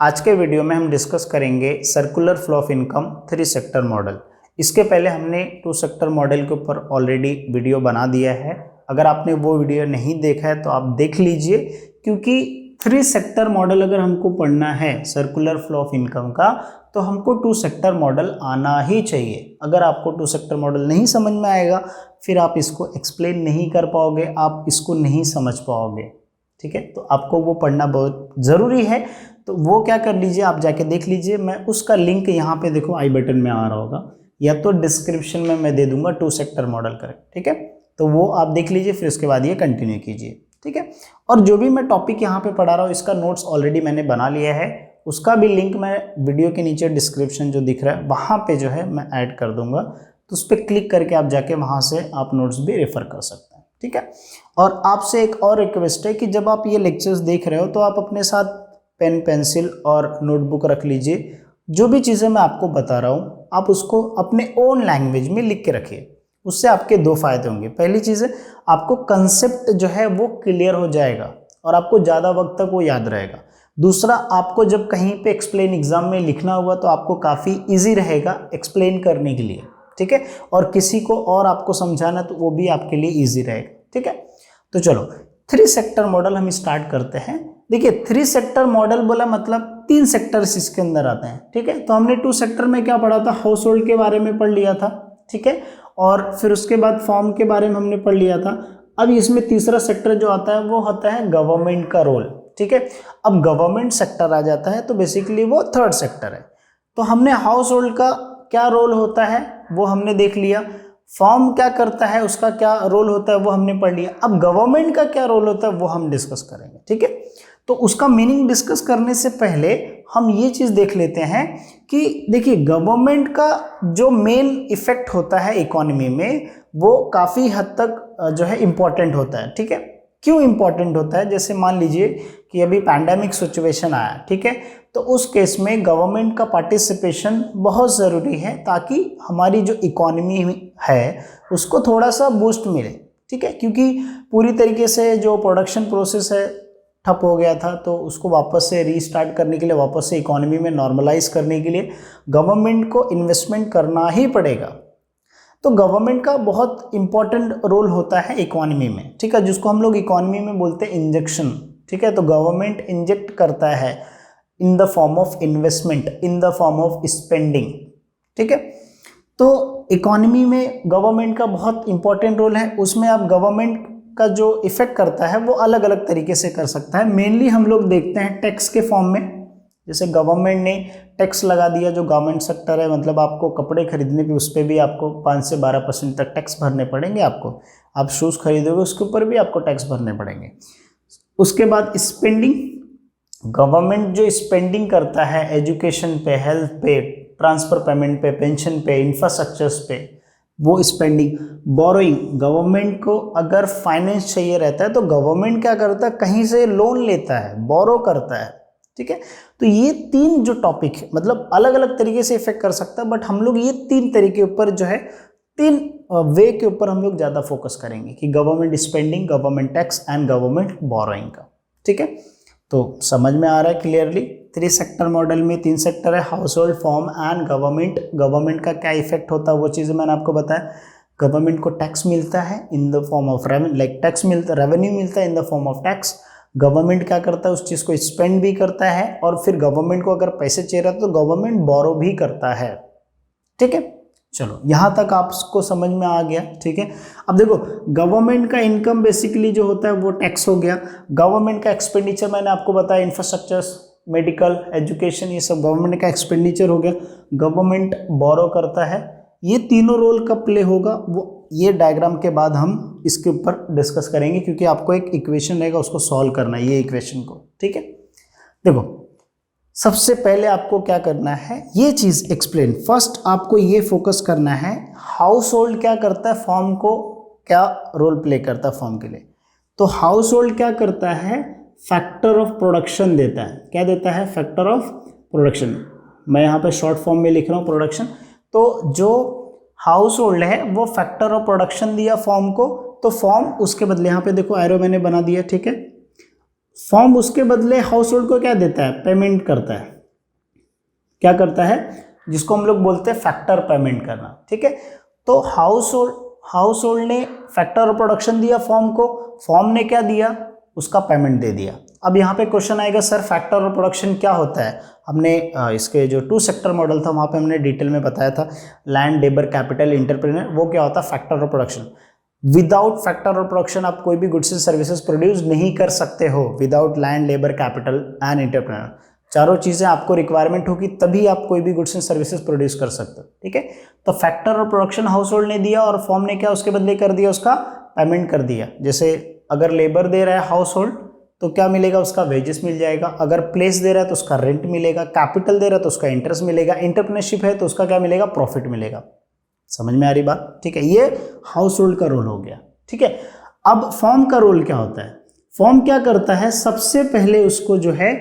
आज के वीडियो में हम डिस्कस करेंगे circular flow of income 3 sector model. इसके पहले हमने 2 सेक्टर मॉडल के ऊपर ऑलरेडी वीडियो बना दिया है। अगर आपने वो वीडियो नहीं देखा है तो आप देख लीजिए, क्योंकि 3 सेक्टर मॉडल अगर हमको पढ़ना है सर्कुलर फ्लो ऑफ इनकम का तो हमको 2 सेक्टर मॉडल आना ही चाहिए। अगर आपको 2 सेक्टर मॉडल नहीं समझ में आएगा फिर आप इसको एक्सप्लेन नहीं कर पाओगे, आप इसको नहीं समझ पाओगे। ठीक है, तो आपको वो पढ़ना बहुत ज़रूरी है। तो वो क्या कर लीजिए, आप जाके देख लीजिए। मैं उसका लिंक यहाँ पे देखो आई बटन में आ रहा होगा या तो डिस्क्रिप्शन में मैं दे दूंगा 2 सेक्टर मॉडल का। ठीक है, तो वो आप देख लीजिए, फिर उसके बाद ये कंटिन्यू कीजिए। ठीक है, और जो भी मैं टॉपिक यहाँ पे पढ़ा रहा हूँ इसका नोट्स ऑलरेडी मैंने बना लिया है, उसका भी लिंक मैं वीडियो के नीचे डिस्क्रिप्शन जो दिख रहा है वहाँ पे जो है मैं ऐड कर दूंगा। तो उस पर क्लिक करके आप जाके वहाँ से आप नोट्स भी रेफर कर सकते हैं। ठीक है, और आपसे एक और रिक्वेस्ट है कि जब आप ये लेक्चर्स देख रहे हो तो आप अपने साथ पेन पेंसिल और नोटबुक रख लीजिए। जो भी चीज़ें मैं आपको बता रहा हूँ आप उसको अपने ओन लैंग्वेज में लिख के रखिए। उससे आपके 2 फायदे होंगे। पहली चीज़ है, आपको कंसेप्ट जो है वो क्लियर हो जाएगा और आपको ज़्यादा वक्त तक वो याद रहेगा। दूसरा, आपको जब कहीं पे एक्सप्लेन एग्जाम में लिखना हुआ तो आपको काफ़ी ईजी रहेगा एक्सप्लेन करने के लिए। ठीक है, और किसी को और आपको समझाना तो वो भी आपके लिए ईजी रहेगा। ठीक है, तो चलो 3 सेक्टर मॉडल हम स्टार्ट करते हैं। देखिए 3 सेक्टर मॉडल बोला मतलब 3 सेक्टर्स इसके अंदर आते हैं। ठीक है, तो हमने 2 सेक्टर में क्या पढ़ा था, हाउस होल्ड के बारे में पढ़ लिया था। ठीक है, और फिर उसके बाद फॉर्म के बारे में हमने पढ़ लिया था। अब इसमें तीसरा सेक्टर जो आता है वो होता है गवर्नमेंट का रोल। ठीक है, अब गवर्नमेंट सेक्टर आ जाता है तो बेसिकली वो 3rd सेक्टर है। तो हमने हाउस होल्ड का क्या रोल होता है वो हमने देख लिया, फॉर्म क्या करता है उसका क्या रोल होता है वो हमने पढ़ लिया। अब गवर्नमेंट का क्या रोल होता है वो हम डिस्कस करेंगे। ठीक है, तो उसका मीनिंग डिस्कस करने से पहले हम ये चीज़ देख लेते हैं कि देखिए गवर्नमेंट का जो मेन इफेक्ट होता है इकोनॉमी में वो काफ़ी हद तक जो है इम्पॉर्टेंट होता है। ठीक है, क्यों इम्पॉर्टेंट होता है, जैसे मान लीजिए कि अभी पैंडेमिक सिचुएशन आया। ठीक है, तो उस केस में गवर्नमेंट का पार्टिसिपेशन बहुत ज़रूरी है ताकि हमारी जो इकोनॉमी है उसको थोड़ा सा बूस्ट मिले। ठीक है, क्योंकि पूरी तरीके से जो प्रोडक्शन प्रोसेस है ठप हो गया था, तो उसको वापस से रीस्टार्ट करने के लिए, वापस से इकोनॉमी में नॉर्मलाइज करने के लिए गवर्नमेंट को इन्वेस्टमेंट करना ही पड़ेगा। तो गवर्नमेंट का बहुत इंपॉर्टेंट रोल होता है इकोनॉमी में। ठीक है, जिसको हम लोग इकोनॉमी में बोलते हैं इंजेक्शन। ठीक है, तो गवर्नमेंट इंजेक्ट करता है इन the form of investment, in the form of spending. ठीक है, तो इकोनॉमी में गवर्नमेंट का बहुत इंपॉर्टेंट रोल है। उसमें आप गवर्नमेंट का जो इफेक्ट करता है वो अलग अलग तरीके से कर सकता है। मेनली हम लोग देखते हैं टैक्स के फॉर्म में। जैसे गवर्नमेंट ने टैक्स लगा दिया, जो गवर्नमेंट सेक्टर है, मतलब आपको कपड़े खरीदने पे उस पर भी आपको 5 से 12% तक टैक्स भरने पड़ेंगे। आपको आप शूज़ खरीदोगे उसके ऊपर भी आपको टैक्स भरने पड़ेंगे। उसके बाद स्पेंडिंग, गवर्नमेंट जो स्पेंडिंग करता है एजुकेशन पे, हेल्थ पे, ट्रांसफर पेमेंट पे, पेंशन पे, इंफ्रास्ट्रक्चर्स पे, वो स्पेंडिंग। बोरोइंग, गवर्नमेंट को अगर फाइनेंस चाहिए रहता है तो गवर्नमेंट क्या करता है, कहीं से लोन लेता है, बोरो करता है। ठीक है, तो ये 3 जो टॉपिक है मतलब अलग अलग तरीके से इफेक्ट कर सकता है, बट हम लोग ये 3 तरीके ऊपर जो है 3 वे के ऊपर हम लोग ज़्यादा फोकस करेंगे कि government spending, government tax and government borrowing का। ठीक है, तो समझ में आ रहा है क्लियरली। 3 सेक्टर मॉडल में 3 सेक्टर है, house hold, form and government. Government का क्या इफेक्ट होता है वो चीज़ें मैंने आपको बताया। गवर्नमेंट को टैक्स मिलता है इन the form of revenue, like tax मिलता, रेवेन्यू मिलता है इन the form of tax. Government क्या करता है, उस चीज़ को स्पेंड भी करता है, और फिर गवर्नमेंट को अगर पैसे चाहिए रहता है तो गवर्नमेंट बोरो भी करता है। ठीक है, चलो यहाँ तक आपको समझ में आ गया। ठीक है, अब देखो गवर्नमेंट का इनकम बेसिकली जो होता है वो टैक्स हो गया। गवर्नमेंट का एक्सपेंडिचर मैंने आपको बताया, इंफ्रास्ट्रक्चर्स, मेडिकल, एजुकेशन, ये सब गवर्नमेंट का एक्सपेंडिचर हो गया। गवर्नमेंट बोरो करता है। ये तीनों रोल कब प्ले होगा वो ये डायग्राम के बाद हम इसके ऊपर डिस्कस करेंगे, क्योंकि आपको एक इक्वेशन रहेगा उसको सॉल्व करना है, ये इक्वेशन को। ठीक है, देखो सबसे पहले आपको क्या करना है, ये चीज़ एक्सप्लेन। फर्स्ट आपको ये फोकस करना है हाउस होल्ड क्या करता है, फॉर्म को क्या रोल प्ले करता है फॉर्म के लिए। तो हाउस होल्ड क्या करता है, फैक्टर ऑफ प्रोडक्शन देता है। क्या देता है, फैक्टर ऑफ प्रोडक्शन। मैं यहाँ पे शॉर्ट फॉर्म में लिख रहा हूँ प्रोडक्शन। तो जो हाउस होल्ड है वो फैक्टर ऑफ प्रोडक्शन दिया फॉर्म को, तो फॉर्म उसके बदले यहाँ पे देखो एरो मैंने बना दिया। ठीक है, फॉर्म उसके बदले हाउस होल्ड को क्या देता है, पेमेंट करता है, क्या करता है, जिसको हम लोग बोलते हैं फैक्टर पेमेंट करना, ठीक है। तो हाउस होल्ड ने फैक्टर ऑफ प्रोडक्शन दिया फॉर्म को, फॉर्म ने क्या दिया, उसका पेमेंट दे दिया। अब यहाँ पे क्वेश्चन आएगा सर फैक्टर ऑफ प्रोडक्शन क्या होता है, हमने इसके जो 2 सेक्टर मॉडल था वहाँ पे हमने डिटेल में बताया था, लैंड, लेबर, कैपिटल, एंटरप्रेन्योर, वो क्या होता है factor of production. Without factor of production आप कोई भी गुड्स एंड सर्विसेज प्रोड्यूस नहीं कर सकते हो, without land, labour, capital and entrepreneur, चारों चीजें आपको रिक्वायरमेंट होगी तभी आप कोई भी गुड्स एंड सर्विसेज प्रोड्यूस कर सकते हो, ठीक है। तो factor of production house hold ने दिया और फॉर्म ने क्या उसके बदले कर दिया, उसका पेमेंट कर दिया। जैसे अगर लेबर दे रहा है हाउस होल्ड तो क्या मिलेगा, उसका वेजेस मिल जाएगा, अगर प्लेस दे रहा है तो उसका रेंट मिलेगा, कैपिटल दे रहा है तो उसका इंटरेस्ट मिलेगा, एंटरप्रेन्योरशिप है तो उसका क्या मिलेगा, प्रॉफिट मिलेगा। समझ में आ रही बात, ठीक है। ये हाउस होल्ड का रोल हो गया, ठीक है। अब फॉर्म का रोल क्या होता है, फॉर्म क्या करता है, सबसे पहले उसको जो है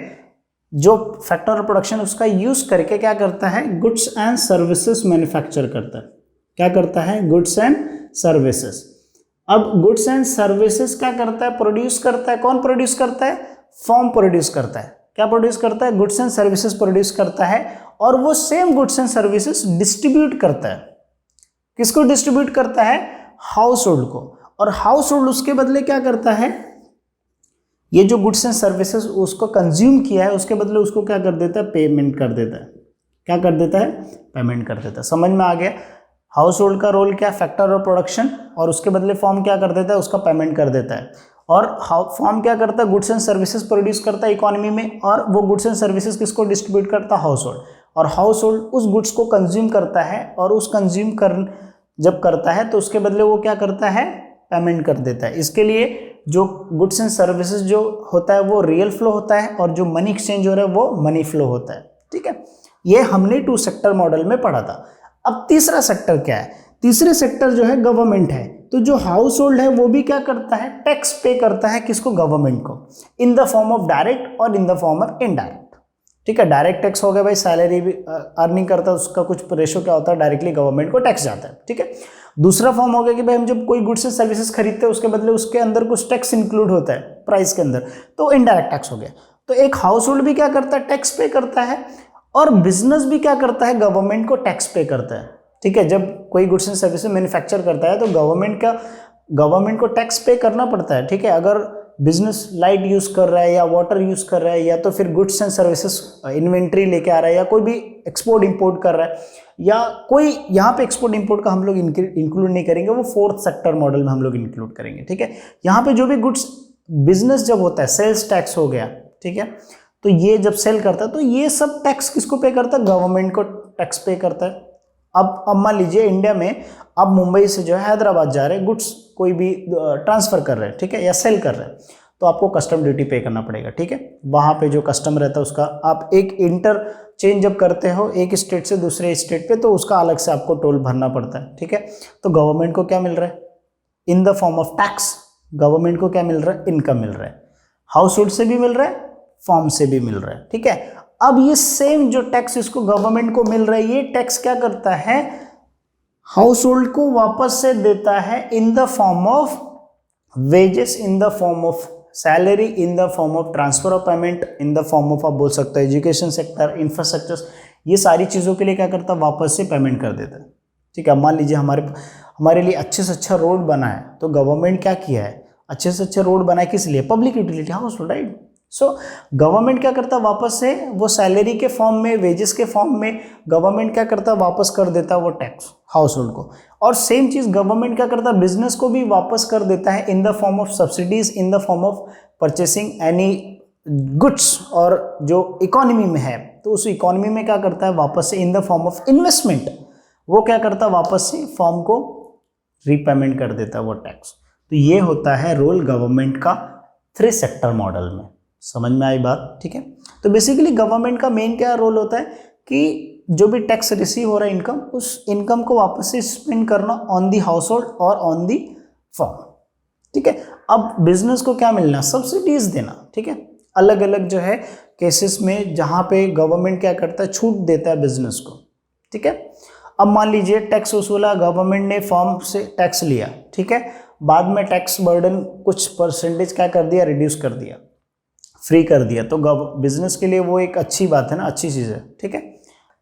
जो फैक्टर ऑफ प्रोडक्शन उसका यूज करके क्या करता है, गुड्स एंड सर्विसेज मैन्युफैक्चर करता है। क्या करता है, गुड्स एंड सर्विसेज। अब गुड्स एंड सर्विसेज क्या करता है, प्रोड्यूस करता है। कौन प्रोड्यूस करता है, फॉर्म प्रोड्यूस करता है। क्या प्रोड्यूस करता है, गुड्स एंड सर्विसेज प्रोड्यूस करता है, और वो same goods and services distribute करता है। किसको डिस्ट्रीब्यूट करता है, हाउस होल्ड को। और हाउस होल्ड उसके बदले क्या करता है, ये जो गुड्स एंड सर्विसेज उसको कंज्यूम किया है उसके बदले उसको क्या कर देता है, पेमेंट कर देता है। क्या कर देता है, पेमेंट कर देता है। समझ में आ गया, हाउस होल्ड का रोल क्या, फैक्टर ऑफ प्रोडक्शन, और उसके बदले फॉर्म क्या कर देता है, उसका पेमेंट कर देता है। और फॉर्म क्या करता है, गुड्स एंड सर्विसेज प्रोड्यूस करता है इकोनॉमी में, और वो गुड्स एंड सर्विसेज किसको डिस्ट्रीब्यूट करता है, हाउस होल्ड। और हाउस होल्ड उस गुड्स को कंज्यूम करता है, और उस कंज्यूम जब करता है तो उसके बदले वो क्या करता है, पेमेंट कर देता है। इसके लिए जो गुड्स एंड सर्विसेज जो होता है वो रियल फ्लो होता है, और जो मनी एक्सचेंज हो रहा है वो मनी फ्लो होता है, ठीक है। ये हमने 2 सेक्टर मॉडल में पढ़ा था। अब तीसरा सेक्टर क्या है, तीसरे सेक्टर जो है गवर्नमेंट है। तो जो हाउस होल्ड है वो भी क्या करता है, टैक्स पे करता है, किसको, गवर्नमेंट को, in the form of direct और in the form of indirect, ठीक है। डायरेक्ट टैक्स हो गया भाई, सैलरी भी अर्निंग करता है उसका कुछ रेशो क्या होता है, डायरेक्टली गवर्नमेंट को टैक्स जाता है, ठीक है। दूसरा फॉर्म हो गया कि भाई हम जब कोई गुड्स एंड सर्विसेज खरीदते हैं उसके बदले उसके अंदर कुछ टैक्स इंक्लूड होता है प्राइस के अंदर, तो इनडायरेक्ट टैक्स हो गया। तो एक हाउस होल्ड भी क्या करता है, टैक्स पे करता है, और बिजनेस भी क्या करता है, गवर्नमेंट को टैक्स पे करता है, ठीक है। जब कोई गुड्स एंड सर्विसेज मैन्युफैक्चर करता है तो गवर्नमेंट को टैक्स पे करना पड़ता है, ठीक है। अगर बिजनेस लाइट यूज कर रहा है या वाटर यूज कर रहा है, या तो फिर गुड्स एंड सर्विसेज इन्वेंट्री लेके आ रहा है, या कोई भी एक्सपोर्ट इंपोर्ट कर रहा है, या कोई यहाँ पे एक्सपोर्ट इंपोर्ट का हम लोग इंक्लूड नहीं करेंगे, वो 4th सेक्टर मॉडल में हम लोग इंक्लूड करेंगे, ठीक है। यहाँ पे जो भी गुड्स बिजनेस जब होता है, सेल्स टैक्स हो गया, ठीक है, तो ये जब सेल करता है तो ये सब टैक्स किसको पे करता है, गवर्नमेंट को टैक्स पे करता है। अब मान लीजिए इंडिया में अब मुंबई से जो है हैदराबाद जा रहे हैं गुड्स, कोई भी ट्रांसफर कर रहे हैं, ठीक है, या सेल कर रहे हैं, तो आपको कस्टम ड्यूटी पे करना पड़ेगा, ठीक है। वहाँ पे जो कस्टम रहता है उसका, आप एक इंटरचेंज जब करते हो एक स्टेट से दूसरे स्टेट पे, तो उसका अलग से आपको टोल भरना पड़ता है, ठीक है। तो गवर्नमेंट को क्या मिल रहा है, इन the form of tax, government को क्या मिल रहा है, इनकम मिल रहा है। हाउस होल्ड से भी मिल रहा है, फॉर्म से भी मिल रहा है, ठीक है। अब ये सेम जो टैक्स इसको गवर्नमेंट को मिल रहा है, ये टैक्स क्या करता है, हाउस होल्ड को वापस से देता है इन the form of wages, in the form of salary, in the form of transfer of payment, in the form of आप बोल सकते हो एजुकेशन सेक्टर, इंफ्रास्ट्रक्चर, ये सारी चीज़ों के लिए क्या करता है, वापस से पेमेंट कर देता है, ठीक है। मान लीजिए हमारे लिए अच्छे से अच्छा रोड बना है, तो गवर्नमेंट क्या किया है, अच्छे से अच्छा रोड बना है, किस लिए, public utility, house hold, right. So government क्या करता है, वापस से वो सैलरी के फॉर्म में, वेजेस के फॉर्म में गवर्नमेंट क्या करता है, वापस कर देता है वो टैक्स हाउस होल्ड को। और सेम चीज गवर्नमेंट क्या करता है, बिजनेस को भी वापस कर देता है इन the form of subsidies, in the form of purchasing any goods, और जो इकोनॉमी में है तो उस इकोनॉमी में क्या करता है, वापस से इन द फॉर्म ऑफ इन्वेस्टमेंट, वो क्या करता है, वापस से फॉर्म को रीपेमेंट कर देता है वो टैक्स। तो ये होता है रोल गवर्नमेंट का 3 सेक्टर मॉडल में। समझ में आई बात, ठीक है। तो बेसिकली गवर्नमेंट का मेन क्या रोल होता है कि जो भी टैक्स रिसीव हो रहा है इनकम, उस इनकम को वापस से स्पेंड करना ऑन दी हाउस होल्ड और ऑन दी फॉर्म, ठीक है। अब बिजनेस को क्या मिलना, सब्सिडीज देना, ठीक है। अलग अलग जो है केसेस में जहाँ पे गवर्नमेंट क्या करता है, छूट देता है बिजनेस को, ठीक है। अब मान लीजिए टैक्स वसूला, गवर्नमेंट ने फॉर्म से टैक्स लिया, ठीक है, बाद में टैक्स बर्डन कुछ परसेंटेज क्या कर दिया, रिड्यूस कर दिया। फ्री कर दिया, तो बिजनेस के लिए वो एक अच्छी बात है ना, अच्छी चीज़ है, ठीक है।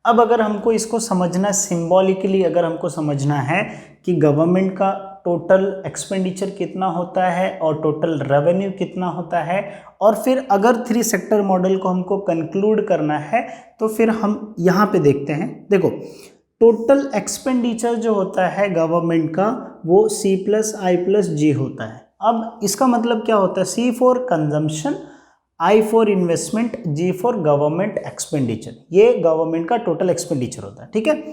अब अगर हमको इसको समझना है सिंबॉलिकली, अगर हमको समझना है कि गवर्नमेंट का टोटल एक्सपेंडिचर कितना होता है और टोटल रेवेन्यू कितना होता है, और फिर अगर 3 सेक्टर मॉडल को हमको कंक्लूड करना है तो फिर हम यहाँ पे देखते हैं। देखो टोटल एक्सपेंडिचर जो होता है गवर्नमेंट का वो C+I+G होता है। अब इसका मतलब क्या होता है, C for consumption, I for investment, G for government expenditure, ये गवर्नमेंट का टोटल एक्सपेंडिचर होता है, ठीक है।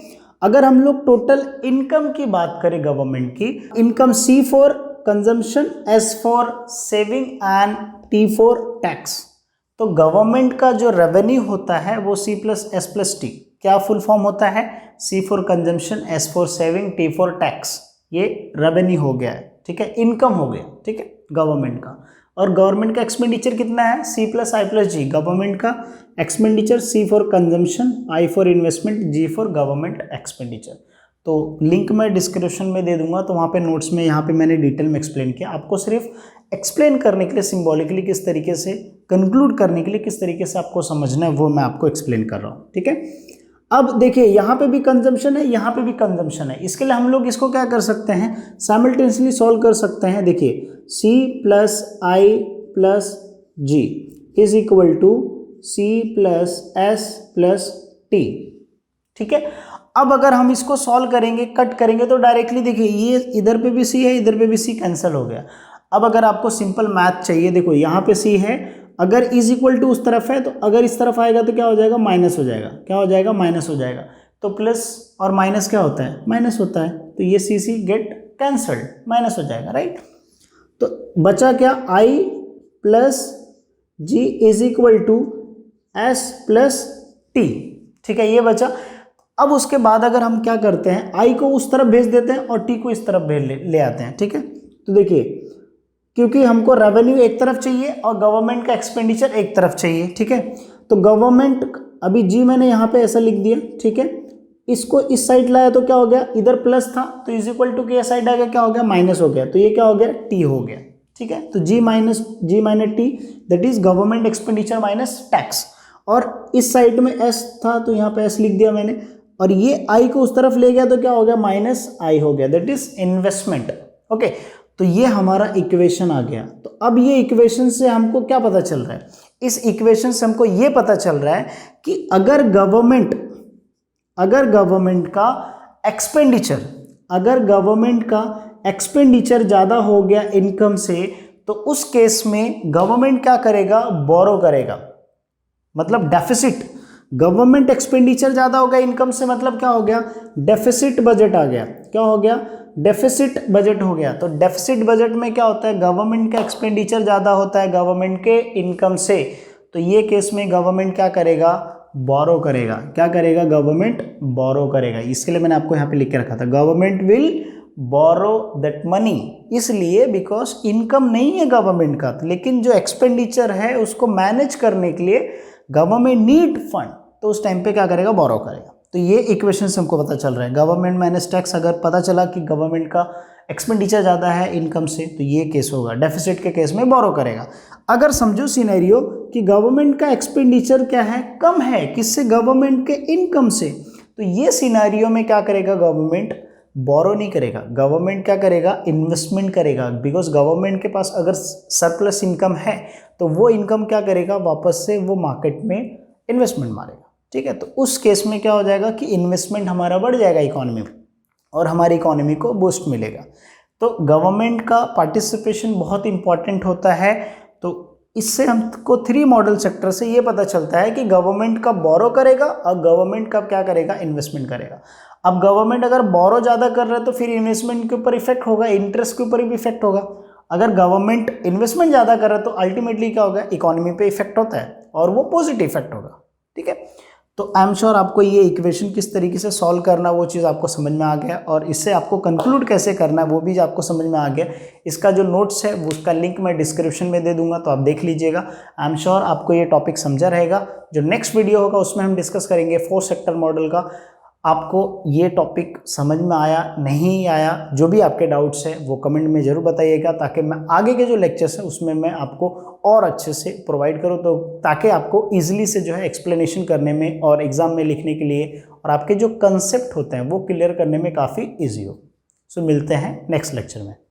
अगर हम लोग टोटल इनकम की बात करें गवर्नमेंट की, income C for consumption, S for saving and T for tax. तो गवर्नमेंट का जो रेवेन्यू होता है वो C+S+T, क्या फुल फॉर्म होता है, C for consumption, S for saving, T for tax, ये रेवेन्यू हो गया है, ठीक है, इनकम हो गया, ठीक है, गवर्नमेंट का। और गवर्नमेंट का एक्सपेंडिचर कितना है, C+I+G, गवर्नमेंट का expenditure C for consumption, I for investment, G for government expenditure. तो लिंक मैं डिस्क्रिप्शन में दे दूंगा, तो वहाँ पे नोट्स में यहाँ पे मैंने डिटेल में एक्सप्लेन किया, आपको सिर्फ एक्सप्लेन करने के लिए सिंबॉलिकली किस तरीके से, कंक्लूड करने के लिए किस तरीके से आपको समझना है वो मैं आपको एक्सप्लेन कर रहा हूँ, ठीक है। अब देखिए यहाँ पे भी कंजम्पशन है, यहाँ पे भी कंजम्पशन है, इसके लिए हम लोग इसको क्या कर सकते हैं, साइमल्टेनियसली सॉल्व कर सकते हैं। देखिए C+I+G is equal to C+S+T, ठीक है। अब अगर हम इसको सॉल्व करेंगे, कट करेंगे, तो डायरेक्टली देखिए ये इधर पे भी C है, इधर पे भी C कैंसिल हो गया। अब अगर आपको सिंपल मैथ चाहिए, देखो यहाँ पे C है, अगर इज इक्वल टू उस तरफ है तो अगर इस तरफ आएगा तो क्या हो जाएगा, माइनस हो जाएगा, क्या हो जाएगा, माइनस हो जाएगा। तो प्लस और माइनस क्या होता है, माइनस होता है, तो ये C गेट कैंसल्ड, माइनस हो जाएगा, राइट। तो बचा क्या, I+G is equal to S+T, ठीक है, ये बचा। अब उसके बाद अगर हम क्या करते हैं, I को उस तरफ भेज देते हैं और T को इस तरफ भेज ले आते हैं, ठीक है। तो देखिए क्योंकि हमको रेवेन्यू एक तरफ चाहिए और गवर्नमेंट का एक्सपेंडिचर एक तरफ चाहिए, ठीक है। तो गवर्नमेंट, अभी G मैंने यहाँ पे ऐसा लिख दिया, ठीक है, इसको इस साइड लाया तो क्या हो गया, इधर प्लस था तो इज इक्वल टू के साइड आ गया, क्या हो गया, माइनस हो गया, तो ये क्या हो गया, T हो गया, ठीक है। तो G minus T that is government expenditure minus tax, और इस साइड में S था तो यहाँ पे S लिख दिया मैंने, और ये I को उस तरफ ले गया तो क्या हो गया, -I हो गया, दैट इज इन्वेस्टमेंट, ओके। तो ये हमारा इक्वेशन आ गया। तो अब ये इक्वेशन से हमको क्या पता चल रहा है, इस इक्वेशन से हमको ये पता चल रहा है कि अगर गवर्नमेंट का एक्सपेंडिचर ज़्यादा हो गया इनकम से, तो उस केस में गवर्नमेंट क्या करेगा, बोरो करेगा, मतलब डेफिसिट। गवर्नमेंट एक्सपेंडिचर ज़्यादा हो गया इनकम से, मतलब क्या हो गया, डेफिसिट बजट आ गया, क्या हो गया, डेफिसिट बजट हो गया। तो डेफिसिट बजट में क्या होता है, गवर्नमेंट का एक्सपेंडिचर ज़्यादा होता है गवर्नमेंट के इनकम से, तो ये केस में गवर्नमेंट क्या करेगा, बोरो करेगा, क्या करेगा, गवर्नमेंट बोरो करेगा। इसके लिए मैंने आपको यहाँ पे लिख के रखा था, government will borrow that money, इसलिए बिकॉज इनकम नहीं है गवर्नमेंट का, लेकिन जो एक्सपेंडिचर है उसको मैनेज करने के लिए गवर्नमेंट नीड फंड, तो उस टाइम पे क्या करेगा, बोरो करेगा। तो ये इक्वेशन से हमको पता चल रहा है, गवर्नमेंट माइनस टैक्स, अगर पता चला कि गवर्नमेंट का एक्सपेंडिचर ज़्यादा है इनकम से, तो ये केस होगा, डेफिसिट के केस में बोरो करेगा। अगर समझो सिनेरियो कि गवर्नमेंट का एक्सपेंडिचर क्या है, कम है, किससे, गवर्नमेंट के इनकम से, तो ये सिनेरियो में क्या करेगा, गवर्नमेंट बोरो नहीं करेगा, गवर्नमेंट क्या करेगा, इन्वेस्टमेंट करेगा, बिकॉज गवर्नमेंट के पास अगर सरप्लस इनकम है तो वो इनकम क्या करेगा, वापस से वो मार्केट में इन्वेस्टमेंट मारेगा, ठीक है। तो उस केस में क्या हो जाएगा कि इन्वेस्टमेंट हमारा बढ़ जाएगा इकोनॉमी में, और हमारी इकोनॉमी को बूस्ट मिलेगा। तो गवर्नमेंट का पार्टिसिपेशन बहुत इंपॉर्टेंट होता है। तो इससे हमको 3 मॉडल सेक्टर से ये पता चलता है कि गवर्नमेंट कब बोरो करेगा और गवर्नमेंट कब क्या करेगा, इन्वेस्टमेंट करेगा। अब गवर्नमेंट अगर बोरो ज़्यादा कर रहा है तो फिर इन्वेस्टमेंट के ऊपर इफेक्ट होगा, इंटरेस्ट के ऊपर भी इफेक्ट होगा। अगर गवर्नमेंट इन्वेस्टमेंट ज़्यादा कर रहा है तो अल्टीमेटली क्या होगा, इकोनॉमी पे इफेक्ट होता है और वो पॉजिटिव इफेक्ट होगा, ठीक है। तो आई एम श्योर आपको ये इक्वेशन किस तरीके से सॉल्व करना वो चीज़ आपको समझ में आ गया, और इससे आपको कंक्लूड कैसे करना है वो भी आपको समझ में आ गया। इसका जो नोट्स है वो उसका लिंक मैं डिस्क्रिप्शन में दे दूंगा, तो आप देख लीजिएगा। आई एम श्योर आपको ये टॉपिक समझा रहेगा। जो नेक्स्ट वीडियो होगा उसमें हम डिस्कस करेंगे 4 सेक्टर मॉडल का आपको ये टॉपिक समझ में आया नहीं आया, जो भी आपके डाउट्स हैं वो कमेंट में ज़रूर बताइएगा, ताकि मैं आगे के जो लेक्चर्स हैं उसमें मैं आपको और अच्छे से प्रोवाइड करूँ, तो ताकि आपको ईजिली से जो है एक्सप्लेनेशन करने में और एग्ज़ाम में लिखने के लिए और आपके जो कंसेप्ट होते हैं वो क्लियर करने में काफ़ी ईजी हो। सो मिलते हैं नेक्स्ट लेक्चर में।